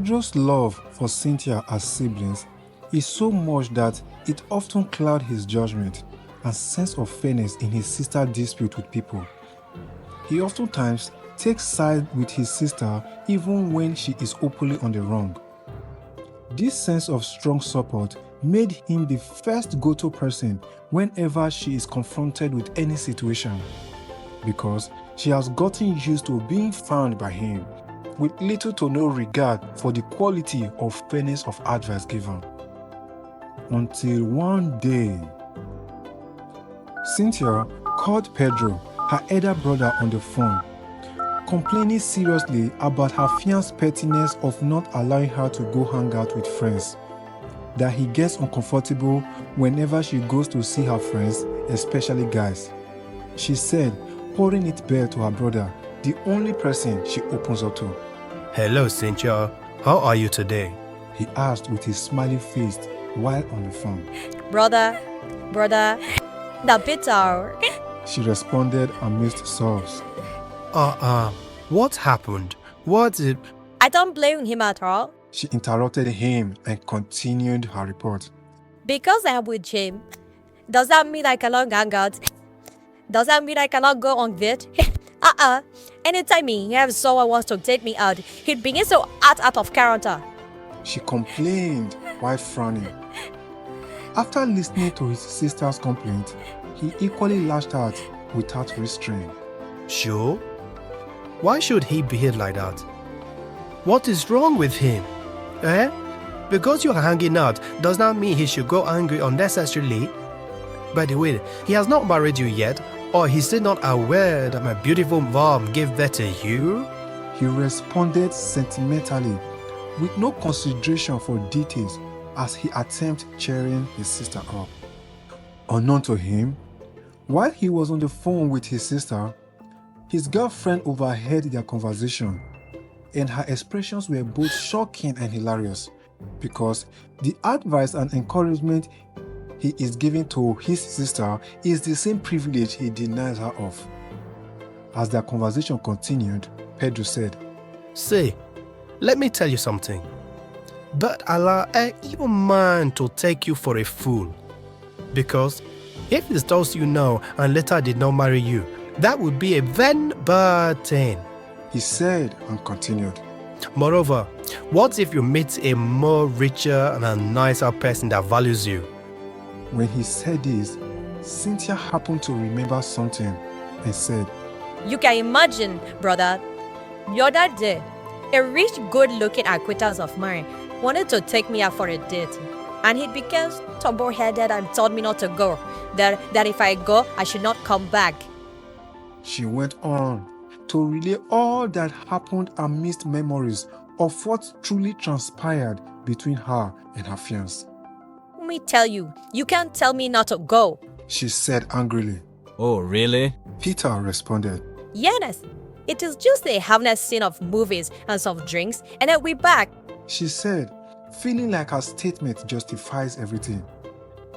Pedro's love for Cynthia as siblings is so much that it often clouds his judgment and sense of fairness in his sister's dispute with people. He oftentimes takes sides with his sister even when she is openly on the wrong. This sense of strong support made him the first go-to person whenever she is confronted with any situation, because she has gotten used to being found by him with little to no regard for the quality or fairness of advice given. Until one day, Cynthia called Pedro, her elder brother, on the phone, complaining seriously about her fiance's pettiness of not allowing her to go hang out with friends, that he gets uncomfortable whenever she goes to see her friends, especially guys. She said, pouring it bare to her brother, the only person she opens up to. Hello, Cynthia. How are you today? He asked with his smiling face while on the phone. Brother, the bitter. She responded amidst sobs. What happened? What did... I don't blame him at all. She interrupted him and continued her report. Because I'm with him, does that mean I cannot hang out? Does that mean I cannot go on date? Anytime he has someone wants to take me out, he begins to act out of character. She complained while frowning. After listening to his sister's complaint, he equally lashed out without restraint. Sure? Why should he behave like that? What is wrong with him? Because you are hanging out does not mean he should go angry unnecessarily. By the way, he has not married you yet, or he's still not aware that my beautiful mom gave birth to you? He responded sentimentally, with no consideration for details, as he attempted cheering his sister up. Unknown to him, while he was on the phone with his sister, his girlfriend overheard their conversation, and her expressions were both shocking and hilarious, because the advice and encouragement he is giving to his sister is the same privilege he denies her of. As their conversation continued, Pedro said, "Say, let me tell you something. But Allah ain't even mind to take you for a fool. Because if he tells you no and later did not marry you, that would be a very bad thing." He said and continued, "Moreover, what if you meet a more richer and a nicer person that values you?" When he said this, Cynthia happened to remember something and said, You can imagine, brother, the other day, a rich, good-looking acquaintance of mine wanted to take me out for a date, and he became stubborn-headed and told me not to go, that if I go, I should not come back. She went on to relay all that happened amidst memories of what truly transpired between her and her fiancé. Let me tell you, you can't tell me not to go. She said angrily. Oh, really? Peter responded. Yes, it is just a harmless scene of movies and some drinks, and then we're back. She said, feeling like her statement justifies everything.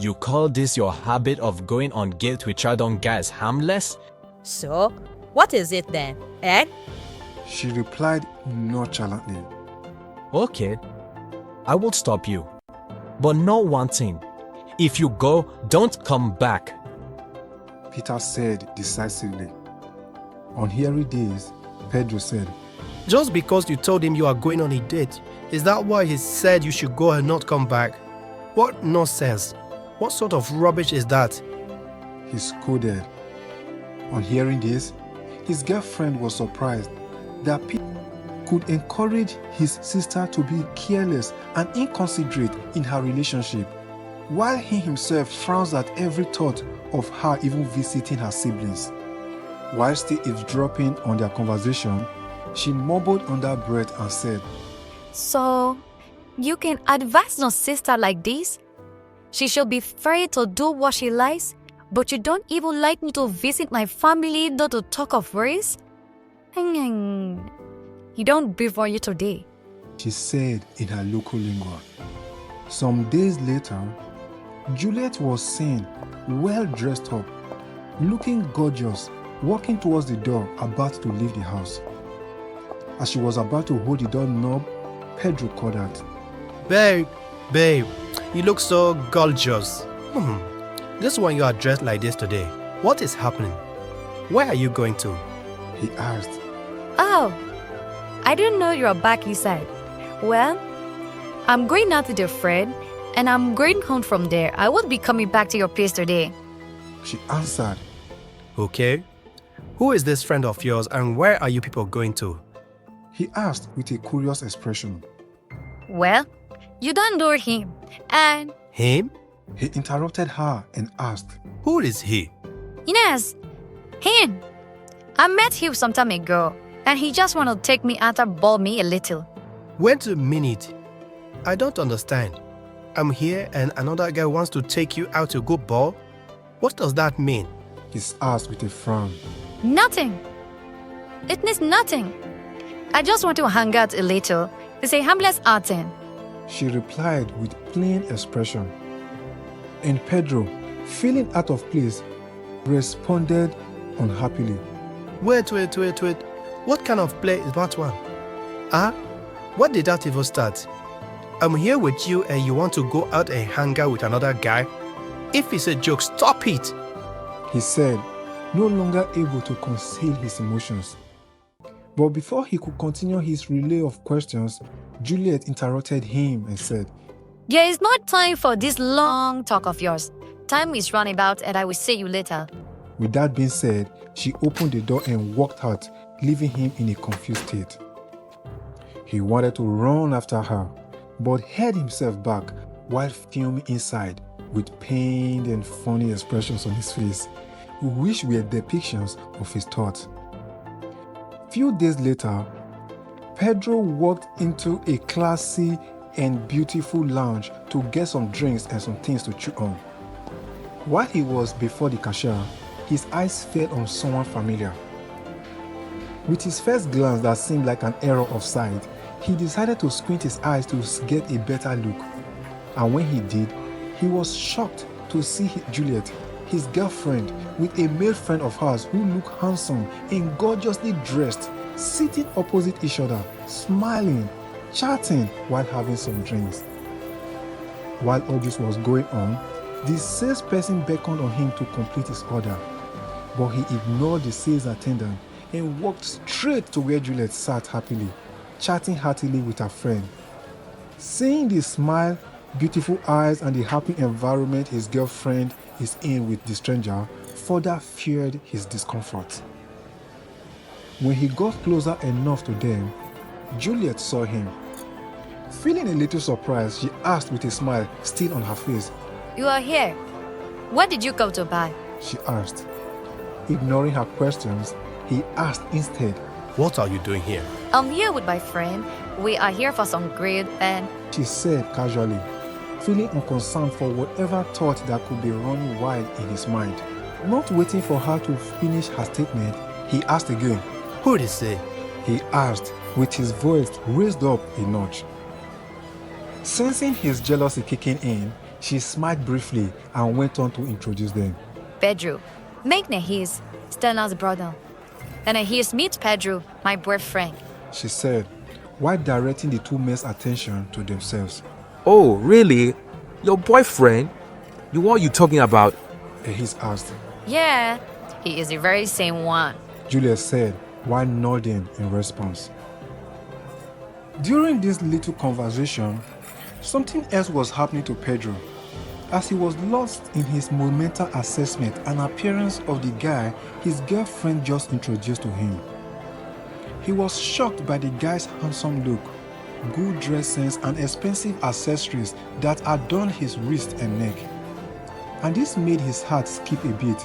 You call this your habit of going on dates with random guys harmless? So, what is it then, eh? She replied nonchalantly. Okay, I will stop you. But know one thing. If you go, don't come back. Peter said decisively. On hearing this, Pedro said, Just because you told him you are going on a date, is that why he said you should go and not come back? What nonsense! What sort of rubbish is that? He scolded. On hearing this, his girlfriend was surprised that Peter could encourage his sister to be careless and inconsiderate in her relationship, while he himself frowns at every thought of her even visiting her siblings. While still eavesdropping on their conversation, she mumbled under breath and said, So, you can advise your sister like this? She should be free to do what she likes, but you don't even like me to visit my family, not to talk of worries? You don't breathe for you today. She said in her local lingua. Some days later, Juliet was seen, well dressed up, looking gorgeous, walking towards the door, about to leave the house. As she was about to hold the door knob, Pedro called out. Babe, you look so gorgeous. This one you are dressed like this today. What is happening? Where are you going to? He asked. Oh, I didn't know you were back, he said. Well, I'm going out with a friend, and I'm going home from there. I won't be coming back to your place today. She answered. Okay. Who is this friend of yours and where are you people going to? He asked with a curious expression. Well, you don't know him, and Him? He interrupted her and asked. Who is he? Yes, him. I met him some time ago, and he just wanted to take me out and ball me a little. Wait a minute. I don't understand. I'm here and another guy wants to take you out to go ball? What does that mean? He asked with a frown. Nothing. It means nothing. I just want to hang out a little. It's a harmless outing. She replied with plain expression. And Pedro, feeling out of place, responded unhappily. Wait. What kind of play is that one? What did that even start? I'm here with you and you want to go out and hang out with another guy? If it's a joke, stop it! He said, no longer able to conceal his emotions. But before he could continue his relay of questions, Juliet interrupted him and said, There is no time for this long talk of yours. Time is running out and I will see you later. With that being said, she opened the door and walked out, leaving him in a confused state. He wanted to run after her, but held himself back while fuming inside with pained and funny expressions on his face, which were depictions of his thoughts. Few days later, Pedro walked into a classy and beautiful lounge to get some drinks and some things to chew on. While he was before the cashier, his eyes fell on someone familiar. With his first glance that seemed like an error of sight, he decided to squint his eyes to get a better look. And when he did, he was shocked to see Juliet, his girlfriend, with a male friend of hers who looked handsome and gorgeously dressed, sitting opposite each other, smiling, chatting while having some drinks. While all this was going on, the salesperson beckoned on him to complete his order, but he ignored the sales attendant and walked straight to where Juliet sat happily, chatting heartily with her friend. Seeing the smile, beautiful eyes, and the happy environment his girlfriend is in with the stranger, further fueled his discomfort. When he got closer enough to them, Juliet saw him. Feeling a little surprised, she asked with a smile still on her face. You are here. What did you come to buy? She asked. Ignoring her questions, he asked instead. What are you doing here? I'm here with my friend. We are here for some grade and... She said casually, feeling unconcerned for whatever thought that could be running wild in his mind. Not waiting for her to finish her statement, he asked again. Who did say? He asked, with his voice raised up a notch. Sensing his jealousy kicking in, she smiled briefly and went on to introduce them. Pedro, make his Stella's brother. And he's meet Pedro, my boyfriend. She said, while directing the two men's attention to themselves. Oh, really? Your boyfriend? What are you talking about? He asked. Yeah, he is the very same one. Juliet said, while nodding in response. During this little conversation, something else was happening to Pedro. As he was lost in his monumental assessment and appearance of the guy his girlfriend just introduced to him. He was shocked by the guy's handsome look, good dress sense, and expensive accessories that adorned his wrist and neck. And this made his heart skip a beat.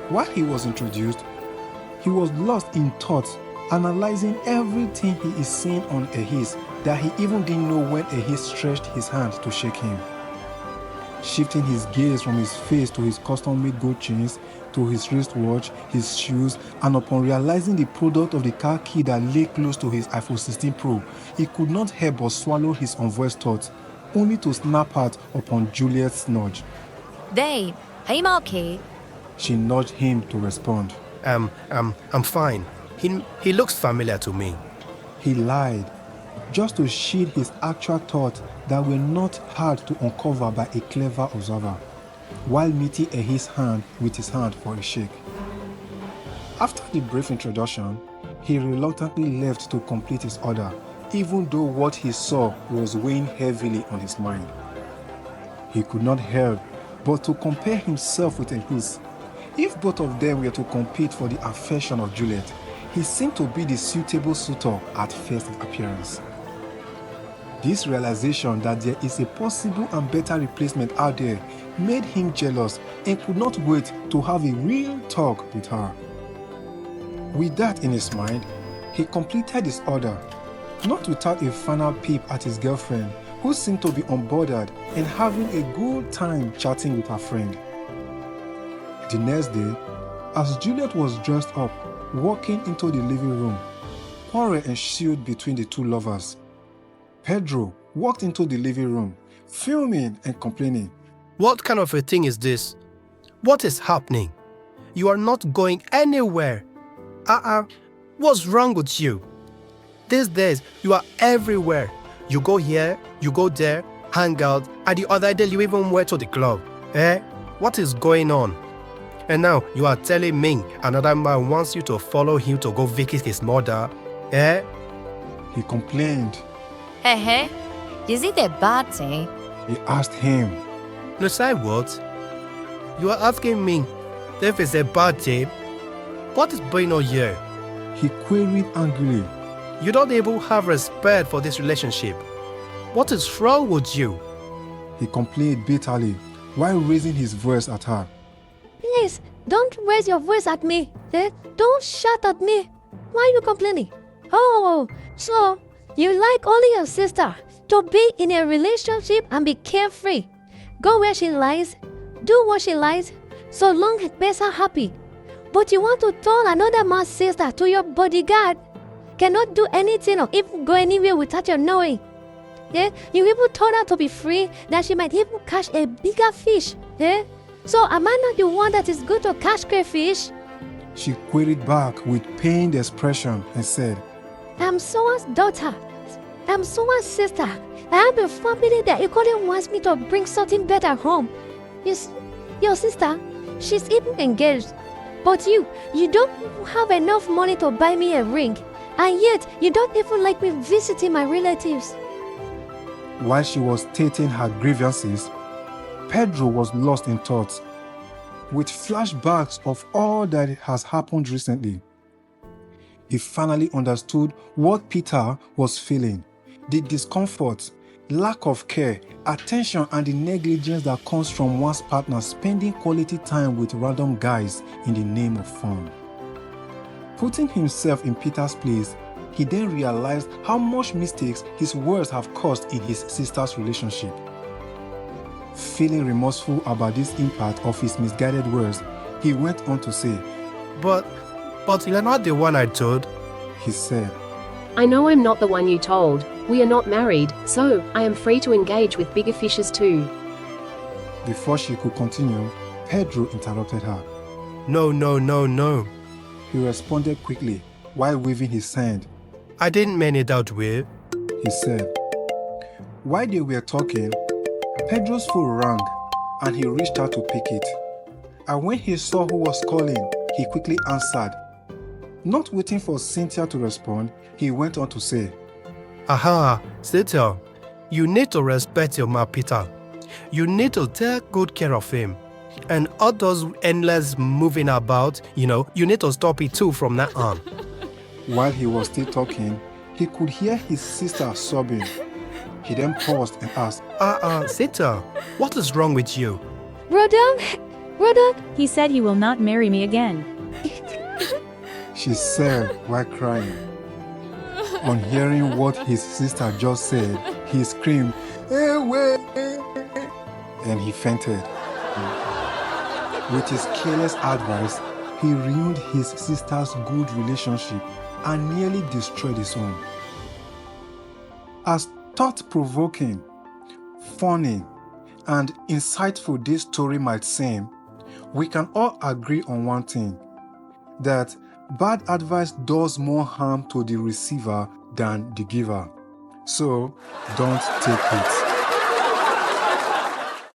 While he was introduced, he was lost in thought, analyzing everything he is seeing on Ahis that he even didn't know when Ahis stretched his hand to shake him. Shifting his gaze from his face to his custom-made gold chains, to his wristwatch, his shoes, and upon realizing the product of the car key that lay close to his iPhone 16 Pro, he could not help but swallow his unvoiced thoughts, only to snap out upon Juliet's nudge. Babe, I'm okay. She nudged him to respond. I'm fine. He looks familiar to me. He lied. just to shield his actual thoughts that were not hard to uncover by a clever observer, while meeting his hand with his hand for a shake. After the brief introduction, he reluctantly left to complete his order, even though what he saw was weighing heavily on his mind. He could not help but to compare himself with Elise. If both of them were to compete for the affection of Juliet, he seemed to be the suitable suitor at first appearance. This realization that there is a possible and better replacement out there made him jealous and could not wait to have a real talk with her. With that in his mind, he completed his order, not without a final peep at his girlfriend, who seemed to be unbothered and having a good time chatting with her friend. The next day, as Juliet was dressed up, walking into the living room, quarrel ensued between the two lovers. Pedro walked into the living room, fuming and complaining. What kind of a thing is this? What is happening? You are not going anywhere. What's wrong with you? These days, you are everywhere. You go here, you go there, hang out, and the other day you even went to the club. What is going on? And now you are telling me another man wants you to follow him to go visit his mother. He complained. Is it a bad thing? He asked him. No, say what? You are asking me if it's a bad thing? What is going on here? He queried angrily. You don't even have respect for this relationship. What is wrong with you? He complained bitterly while raising his voice at her. Please, don't raise your voice at me. Don't shout at me. Why are you complaining? Oh, so you like only your sister to be in a relationship and be carefree. Go where she lies, do what she likes, so long it makes her happy. But you want to turn another man's sister to your bodyguard. Cannot do anything or even go anywhere without your knowing. You even told her to be free, that she might even catch a bigger fish. So am I not the one that is good to catch crayfish? She queried back with pained expression and said, I'm someone's daughter. I'm someone's sister. I have a family that equally wants me to bring something better home. Your sister, she's even engaged. But you don't even have enough money to buy me a ring. And yet, you don't even like me visiting my relatives. While she was stating her grievances, Pedro was lost in thought, with flashbacks of all that has happened recently. He finally understood what Peter was feeling, the discomfort, lack of care, attention, and the negligence that comes from one's partner spending quality time with random guys in the name of fun. Putting himself in Peter's place, he then realized how much mistakes his words have caused in his sister's relationship. Feeling remorseful about this impact of his misguided words, he went on to say, But you're not the one I told. He said, I know I'm not the one you told. We are not married, so I am free to engage with bigger fishes too. Before she could continue, Pedro interrupted her. No. He responded quickly while waving his hand. I didn't mean it that way. He said. While they were talking, Pedro's phone rang and he reached out to pick it. And when he saw who was calling, he quickly answered. Not waiting for Cynthia to respond, he went on to say, Cynthia, you need to respect your man Peter. You need to take good care of him. And all those endless moving about, you need to stop it too from now on. While he was still talking, he could hear his sister sobbing. He then paused and asked, Cynthia, what is wrong with you? Brother, He said he will not marry me again. she said while crying. On hearing what his sister just said, he screamed, "Away!" and he fainted. With his careless advice, he ruined his sister's good relationship and nearly destroyed his own. As thought-provoking, funny, and insightful this story might seem, we can all agree on one thing, that bad advice does more harm to the receiver than the giver. So don't take it.